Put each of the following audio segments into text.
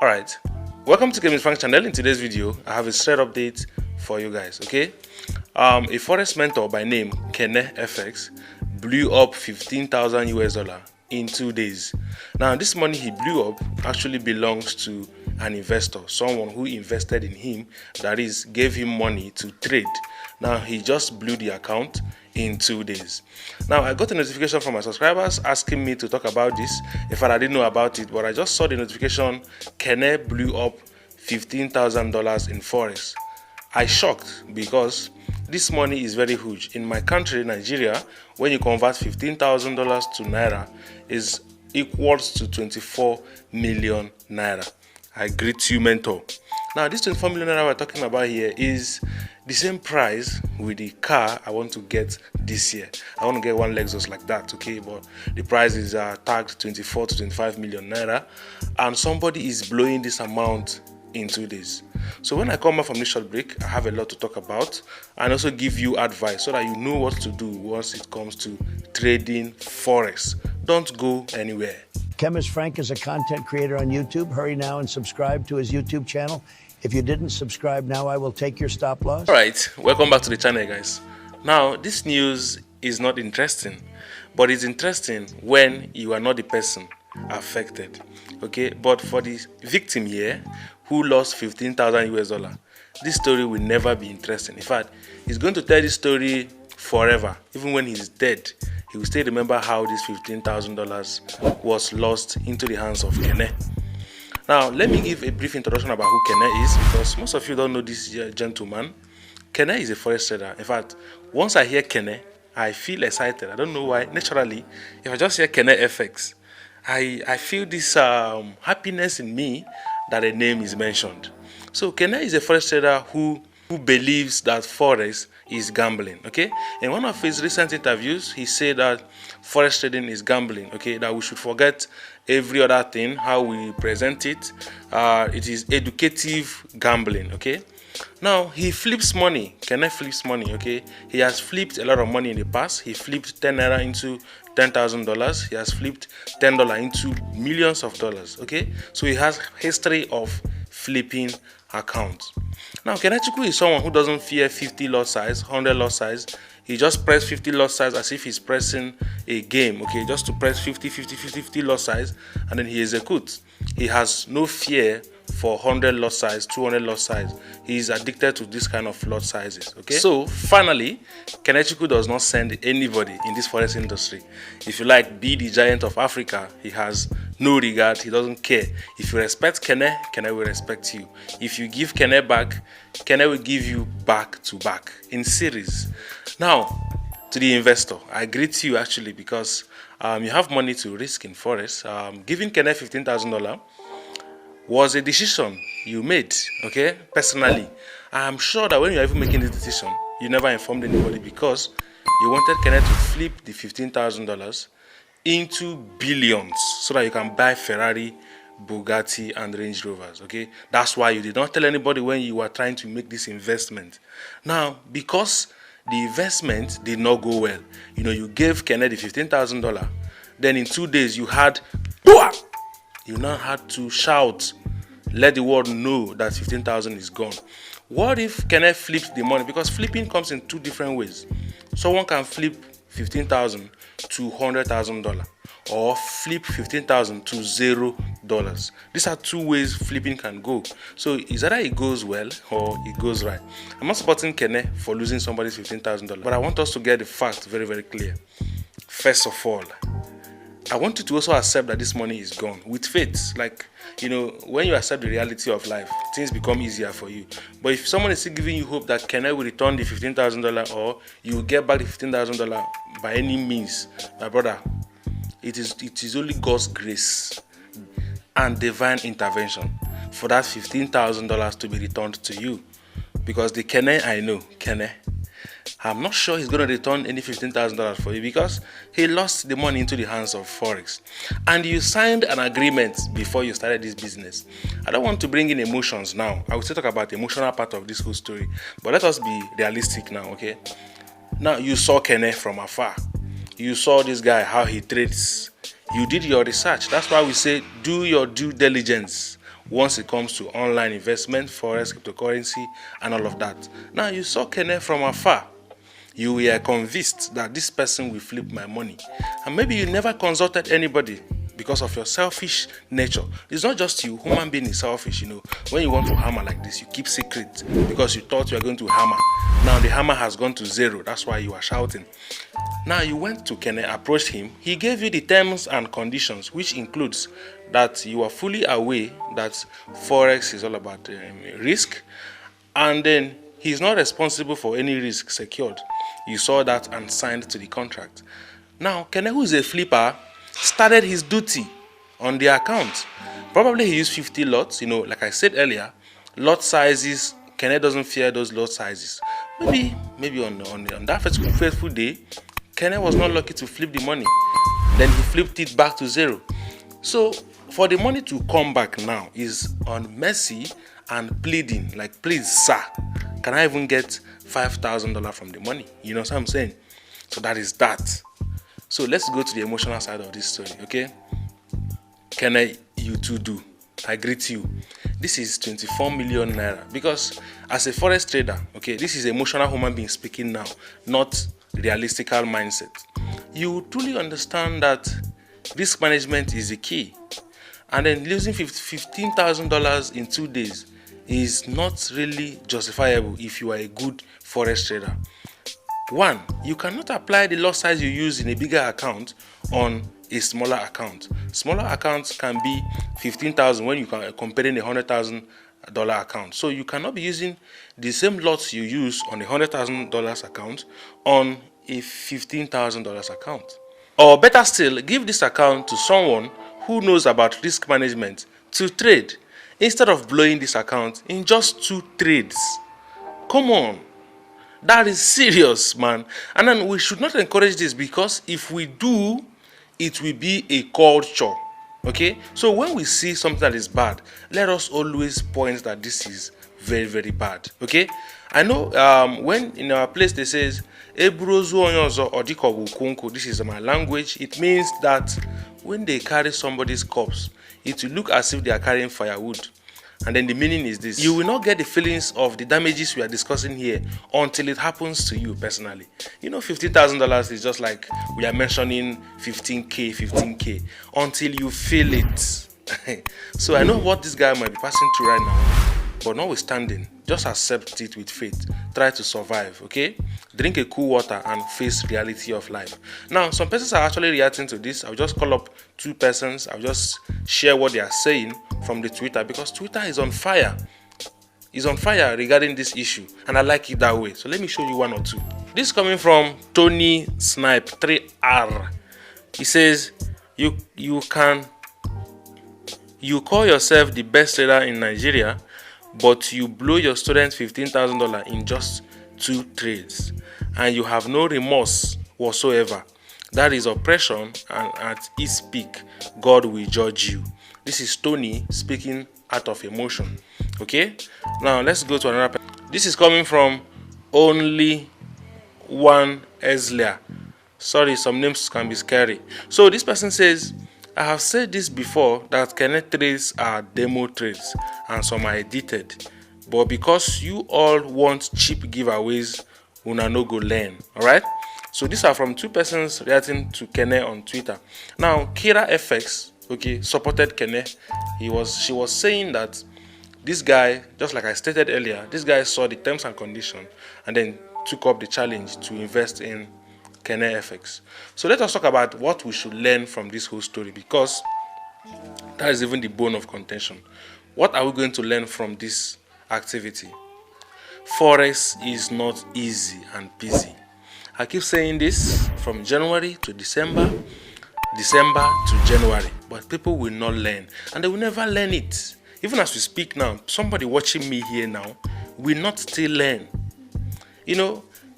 Alright, welcome to Kenefx channel. In today's video, I have a straight update for you guys, okay? A Forex mentor by name Kenefx blew up 15,000 US dollar in 2 days. Now, this money he blew up actually belongs to an investor, someone who invested in him, that is, gave him money to trade. Now, he just blew the account in 2 days. Now, I got a notification from my subscribers asking me to talk about this. In fact, I didn't know about it, but I just saw the notification. Kene blew up $15,000 in Forex. I shocked because this money is very huge. In my country, Nigeria, when you convert $15,000 to Naira, is equals to 24 million Naira. I greet you, mentor. Now, this 24 million Naira we're talking about here is the same price with the car I want to get this year. I want to get one Lexus like that, okay? But the price is tagged 24 to 25 million Naira, and somebody is blowing this amount in 2 days. So when I come back from this short break, I have a lot to talk about and also give you advice so that you know what to do once it comes to trading Forex. Don't go anywhere. Chemist Frank is a content creator on YouTube. Hurry now and subscribe to his YouTube channel. If you didn't subscribe now, I will take your stop loss. Alright, welcome back to the channel, guys. Now, this news is not interesting, but it's interesting when you are not the person affected, okay? But for the victim here who lost 15,000 US dollar, this story will never be interesting. In fact, he's going to tell this story forever. Even when he's dead, he will still remember how this $15,000 was lost into the hands of Kene. Now, let me give a brief introduction about who Kene is, because most of you don't know this gentleman. Kene is a forex trader. In fact, once I hear Kene, I feel excited. I don't know why. Naturally, if I just hear Kenefx, I feel this happiness in me that a name is mentioned. So Kene is a forex trader who believes that Forex is gambling, okay? In one of his recent interviews, he said that Forex trading is gambling, okay? That we should forget every other thing, how we present it. It is educative gambling, okay? Now, he flips money. Kene flips money, okay? He has flipped a lot of money in the past. He flipped 10 Naira into $10,000. He has flipped $10 into millions of dollars, okay? So he has history of flipping accounts. Now, Kenechukwu is someone who doesn't fear 50 lot size, 100 lot size. He just press 50 lot size as if he's pressing a game, okay? Just to press 50 lot size, and then he executes. He has no fear for 100 lot size, 200 lot size. He is addicted to this kind of lot sizes, okay? So, finally, Kenechukwu does not send anybody in this forex industry. If you like, be the giant of Africa, he has no regard. He doesn't care. If you respect Kene, Kene will respect you. If you give Kene back, Kene will give you back to back in series. Now, to the investor, I greet you actually because you have money to risk in Forex. Giving Kene $15,000 was a decision you made, okay, personally. I'm sure that when you're even making this decision, you never informed anybody because you wanted Kene to flip the $15,000 into billions so that you can buy Ferrari, Bugatti, and Range Rovers, okay? That's why you did not tell anybody when you were trying to make this investment. Now, because the investment did not go well, you gave Kene the $15,000, then in 2 days you had, you now had to shout, let the world know that 15,000 is gone. What if Kene flipped the money? Because flipping comes in two different ways. Someone can flip 15,000 to $100,000 or flip 15,000 to $0. These are two ways flipping can go. So it's either it goes well or it goes right. I'm not supporting Kene for losing somebody's $15,000, but I want us to get the fact very, very clear. First of all, I want you to also accept that this money is gone with faith. Like, when you accept the reality of life, things become easier for you. But if someone is still giving you hope that Kene will return the $15,000 or you will get back the $15,000 by any means, my brother, it is only God's grace and divine intervention for that $15,000 to be returned to you. Because the Kene I know, Kene, I'm not sure he's going to return any $15,000 for you because he lost the money into the hands of Forex. And you signed an agreement before you started this business. I don't want to bring in emotions now. I will still talk about the emotional part of this whole story. But let us be realistic now, okay? Now, you saw Kene from afar. You saw this guy, how he trades. You did your research. That's why we say do your due diligence. once it comes to online investment, forex, cryptocurrency, and all of that. Now, you saw Kenefx from afar. You were convinced that this person will flip my money. And maybe you never consulted anybody because of your selfish nature. It's not just you. Human being is selfish, When you want to hammer like this, you keep secret because you thought you were going to hammer. Now the hammer has gone to zero. That's why you are shouting. Now you went to Kenefx, approached him. He gave you the terms and conditions, which includes that you are fully aware that Forex is all about risk. And then he's not responsible for any risk secured. You saw that and signed to the contract. Now, Kenefx, who is a flipper, started his duty on the account. Probably he used 50 lots. Like I said earlier, lot sizes, Kenefx doesn't fear those lot sizes. Maybe on that fateful day, Kenefx was not lucky to flip the money. Then he flipped it back to zero. So for the money to come back now is on mercy and pleading. Like, please, sir, can I even get $5,000 from the money? You know what I'm saying? So that is that. So let's go to the emotional side of this story, okay? Kenefx, you too do. I greet you. This is 24 million naira. Because as a forex trader, okay, this is emotional human being speaking now, not realistical mindset. You truly understand that risk management is the key. And then losing $15,000 in 2 days is not really justifiable if you are a good forex trader. One, you cannot apply the lot size you use in a bigger account on a smaller account. Smaller accounts can be 15,000 when you are comparing a $100,000 account. So you cannot be using the same lots you use on a $100,000 account on a $15,000 account. Or better still, give this account to someone who knows about risk management to trade instead of blowing this account in just 2 trades. Come on. That is serious, man. And then we should not encourage this, because if we do, it will be a culture. Okay? So when we see something that is bad, let us always point that this is very, very bad. Okay? I know when in our place they says, this is my language. It means that when they carry somebody's corpse, it will look as if they are carrying firewood. And then the meaning is this: you will not get the feelings of the damages we are discussing here until it happens to you personally. $15,000 is just like we are mentioning 15K, until you feel it. So I know what this guy might be passing through right now, but notwithstanding, just accept it with faith. Try to survive, okay? Drink a cool water and face reality of life. Now, some persons are actually reacting to this. I'll just call up 2 persons. I'll just share what they are saying from the Twitter, because Twitter is on fire. It's on fire regarding this issue, and I like it that way. So let me show you 1 or 2. This is coming from Tony Snipe 3R. He says, you call yourself the best trader in Nigeria, but you blow your students $15,000 in just 2 trades, and you have no remorse whatsoever. That is oppression, and at its peak, God will judge you. This is Tony speaking out of emotion. Okay? Now let's go to another person. This is coming from Only One Eslia. Sorry, some names can be scary. So this person says, I have said this before, that Kenefx trades are demo trades and some are edited. But because you all want cheap giveaways, una no go learn. Alright? So these are from 2 persons reacting to Kenefx on Twitter. Now, Kira FX, okay, supported Kenefx. She was saying that this guy, just like I stated earlier, this guy saw the terms and conditions and then took up the challenge to invest in Kenefx. So let us talk about what we should learn from this whole story, because that is even the bone of contention. What are we going to learn from this activity? Forex is not easy and peasy. I keep saying this from January to December to January, but people will not learn, and they will never learn it. Even as we speak now, somebody watching me here now will not still learn.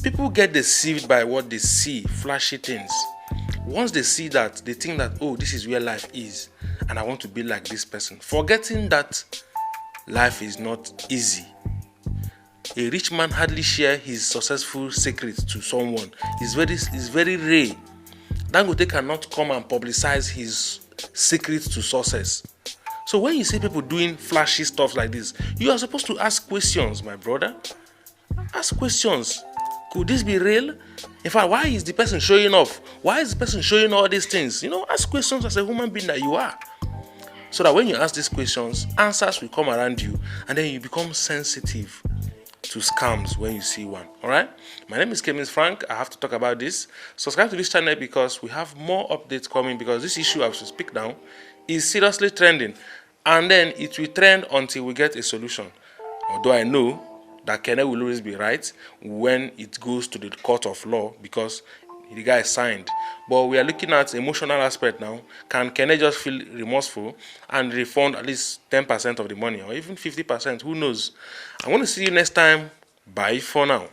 People get deceived by what they see, flashy things. Once they see that, they think that, oh, this is where life is, and I want to be like this person, forgetting that life is not easy. A rich man hardly shares his successful secrets to someone. It's very rare. Dangote cannot come and publicize his secrets to success. So when you see people doing flashy stuff like this, you are supposed to ask questions, my brother. Ask questions. Could this be real? In fact, why is the person showing off? Why is the person showing all these things? Ask questions as a human being that you are. So that when you ask these questions, answers will come around you, and then you become sensitive to scams when you see one. All right? My name is Kenefx Frank. I have to talk about this. Subscribe to this channel because we have more updates coming, because this issue I should speak now is seriously trending, and then it will trend until we get a solution. Although I know that Kenefx will always be right when it goes to the court of law, because the guy signed. But we are looking at emotional aspect now. Can Kenefx just feel remorseful and refund at least 10% of the money, or even 50%? Who knows? I want to see you next time. Bye for now.